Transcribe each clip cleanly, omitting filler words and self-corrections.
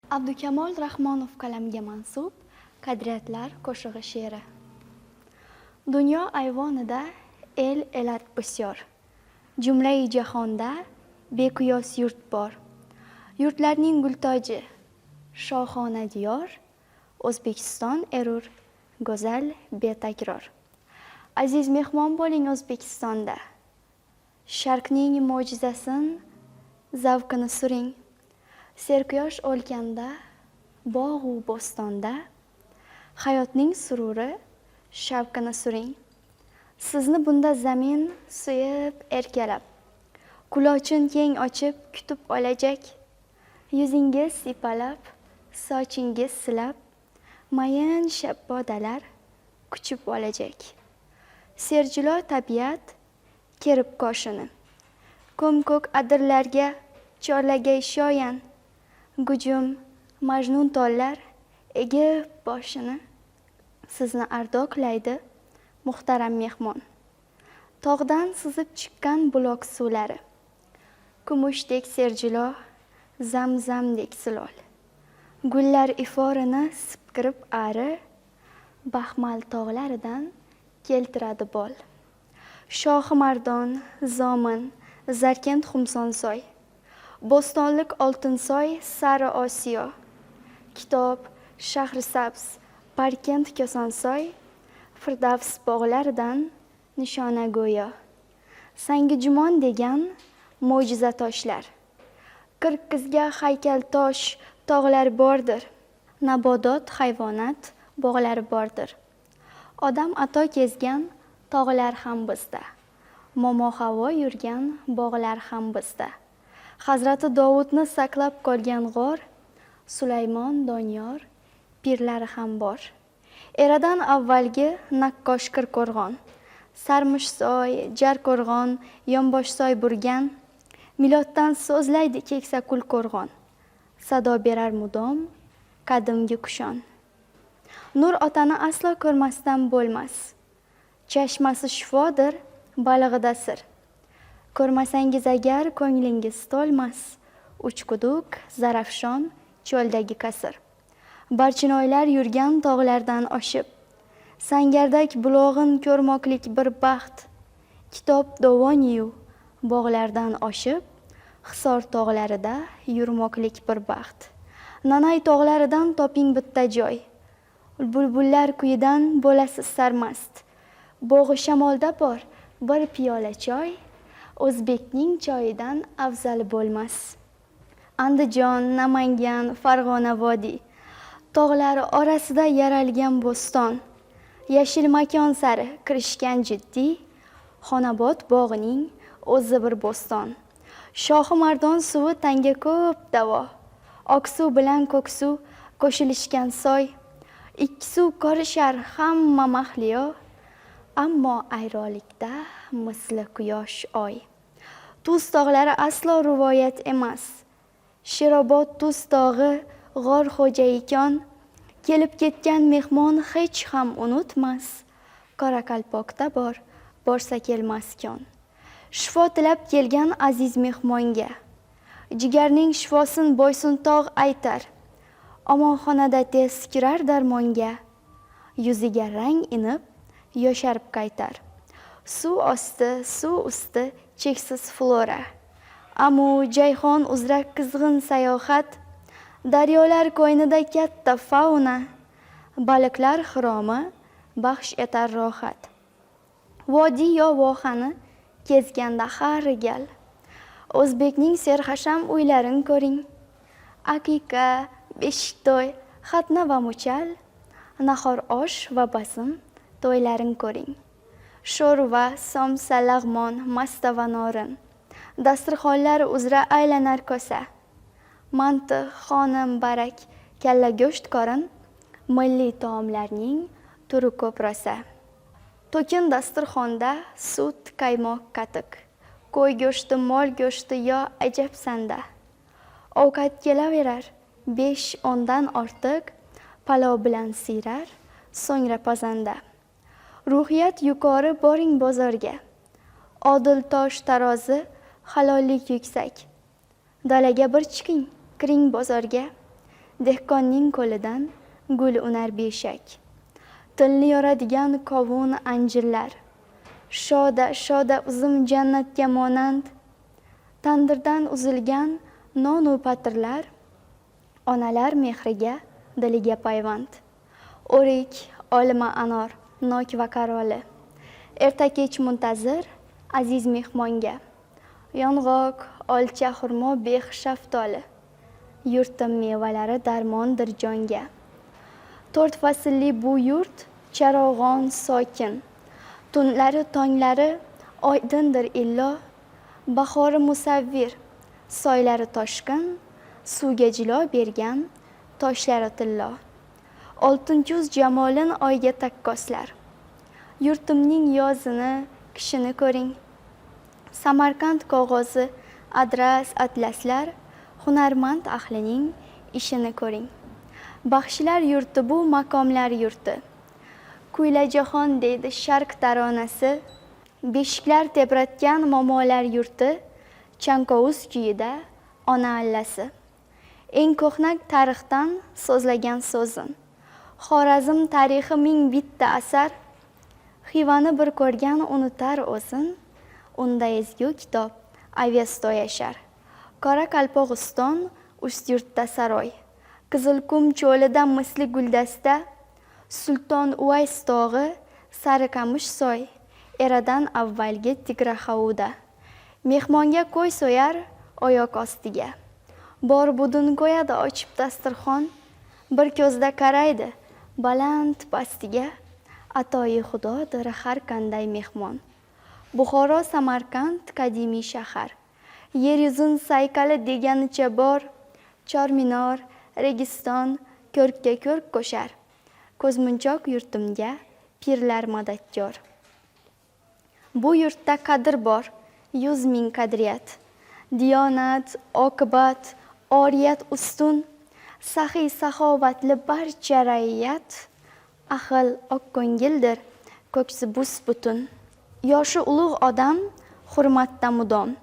Abdukamol Rahmonov qalamiga mansub Qadriyatlar qo'shig'i she'ri. Dunyo ayvonida el elat bisyor, jumlai jahonda beqiyos yurt bor. Yurtlarning gultoji, shohona diyor, O'zbekiston erur, go'zal betakror. Aziz mehmon bo'ling O'zbekistonda, Sharqning mo'jizasin, zavqini suring. Serquyosh o'lkanda, bog'u bo'stonda, hayotning sururi, shavqini suring. Sizni bunda zamin suyib erkalab, quloqchin keng ochib kutib olajak. Yuzingiz sipalab, sochingiz silab, mayin shabbodalar kuchib olajak. Serjilo tabiat kerib qoshini, ko'm-ko'k adirlarga chorlagay shoyan. Gujum majnun tollar egib boshini, sizni ardoqlaydi muhtaram mehmon. Tog'dan sizib chiqqan buloq suvlari, kumushdek serjilo, zamzamdek silol. Gullar iforini sipqirib ari, baxmal tog'laridan keltiradi bol. Shohi mardon, zomin, Zarkent Xumsonsoy, Bo'stonlik Oltinsoy, Sari Osiyo, Kitob, Shahrisabz, Parkent Kosonsoy, Firdavs bog'laridan nishona go'yo. Sangi jumon degan mo'jiza toshlar, Qirg'izga haykal tosh tog'lar bordir, nabodot hayvonot bog'lari bordir. Odam ato kezgan tog'lar ham bizda, momo havo yurgan bog'lar ham bizda. Hazrati Dovudni saqlab qolgan g'or, Sulaymon Doniyor pirlari ham bor. Eradan avvalgi naqqosh Qirqo'rg'on, Sarmushsoy, Jarqo'rg'on, Yonboshsoy burgan, miloddan so'zlaydi keksa Qulqo'rg'on, sado berar mudom qadimgi kushon. Nur otani aslo ko'rmasdan bo'lmas, chashmasi shifodir, balig'ida sir. Ko'rmasangiz agar ko'nglingiz to'lmas, uchquduq, Zarafshon, cho'ldagi qasr. Barchinoylar yurgan tog'lardan oshib, Sangardak bulog'in ko'rmoqlik bir baxt. Kitob dovon-yu bog'lardan oshib, Hisor tog'larida yurmoqlik bir baxt. Nanay tog'laridan toping bitta joy, bulbullar kuyidan bo'lasiz sarmast. Bog'i shamolda bor bir piyola choy, O'zbekning choyidan afzali bo'lmas. Andijon, Namangan, Farg'ona vodiy, tog'lari orasida yaralgan bo'ston. Yashil makon sari kirishgan jiddiy, Xonobod bog'ining o'zi bir bo'ston. Shohi mardon suvi tanga ko'p davo, oqsuv bilan ko'ksuv qo'shilishgan soy. Ikki suv qorishar hamma mahliyo, ammo ayrolikda misli quyosh oy. Tuz tog'lari aslo rivoyat emas, Sherobod tuz tog'i g'or xo'jaikon, kelib ketgan mehmon hech ham unutmas, Qoraqalpoqda bor, borsa kelmaskon. Shifo tilab kelgan aziz mehmonga, jigarning shifosin Boysun tog' aytar, omonxonada tez kirar darmonga, yuziga rang inib, yosharib qaytar. Suv usti cheksiz flora, Amu Jayhon uzra qizg'in sayohat, daryolar qo'ynida katta fauna, baliqlar xiromi baxsh etar rohat. Vodiy yo vohani kezganda har gal, O'zbekning serxasham uylarin ko'ring. Aqiqa, beshikto'y, xatna va muchal, nahor osh va bazm to'ylarin ko'ring. Sho'rva, somsa, lag'mon, masta va norin, dasturxonlar uzra aylanar kosa. Manti, xonim, barak, kalla go'sht qorin, milliy taomlarning turi ko'p rosa. To'kin dasturxonda sut, qaymoq, qatiq, qo'y go'shti, mol go'shti yo ajab sanda. Ovqat kelaverar 5-10 dan ortiq, palov bilan siyrar, so'ngra pazanda. Ruhiyat yuqori boring bozorga, odil tosh tarozi, halollik yuksak. Dalaga bir chiqing, kiring bozorga, dehqonning qo'lidan gul unar beshak. Tilni yoradigan qovun anjirlar, shoda shoda uzum jannatga monand, tandirdan uzilgan non-u patirlar, onalar mehriga diliga payvand. O'rik, olma, anor, nok va qaroli, erta kech muntazir aziz mehmonga. Yong'oq, olcha, xurmo, bex, shaftoli, yurtim mevalari darmondir jonga. 4 faslli bu yurt charog'on sokin, tunlari tonglari oydindir illo. Bahori musavvir, soylari toshqin, suvga jilo bergan toshlari tillo. Oltin kuz jamolin oyga takkoslar, yurtimning yozini, kishini ko'ring. Samarqand qog'ozi, adras, atlaslar, hunarmand ahlining ishini ko'ring. Baxshilar yurti bu maqomlar yurti, kuylajaxon deydi sharq taronasi. Beshiklar tebratgan momolar yurti, chanqovuz kuyida ona allasi. Eng ko'hna tarixdan so'zlagan so'zin, Xorazm tarixi ming bitta asar. Xivani bir ko'rgan unutar o'zin, unda ezgu kitob Avesto yashar. Qora Qalpog'iston Ustyurtda saroy, Qizilqum cho'lida misli guldasta, Sulton Uvays tog'i, Sarıqamish soy, eradan avvalgi Tigraxauda. Mehmonga qo'y so'yar oyoq ostiga, bor budun qo'yadi ochib dasturxon, bir ko'zda qaraydi baland pastiga. Atoyi xudodir har qanday mehmon. Buxoro, Samarqand qadimiy shahar, yer yuzin saykali deganicha bor. Chorminor, Registon ko'rkka ko'rk qo'shar, ko'zmunchoq yurtimga pirlar madadkor. Bu yurtda qadr bor 100 ming qadriyat, diyonat, oqibat, oriyat ustun, saxiy saxovatli barcha raiyat, ahil oqko'ngildir ko'ksi bus butun. Yoshi ulug' odam hurmatda mudom,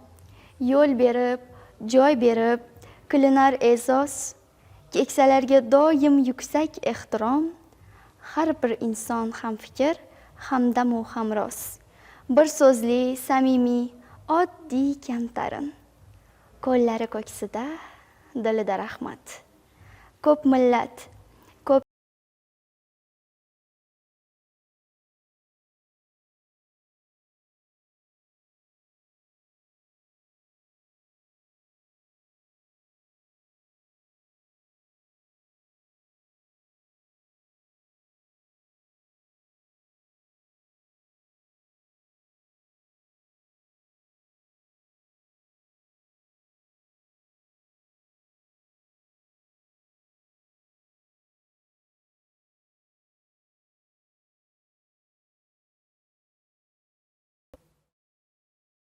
yo'l berib, joy berib qilinar e'zoz. Keksalarga doim yuksak ehtirom, har bir inson hamfikr, hamdam u hamroz. Bir so'zli, samimiy, oddiy kamtarin, qo'llari ko'ksida, dilida rahmat. Ko'p millat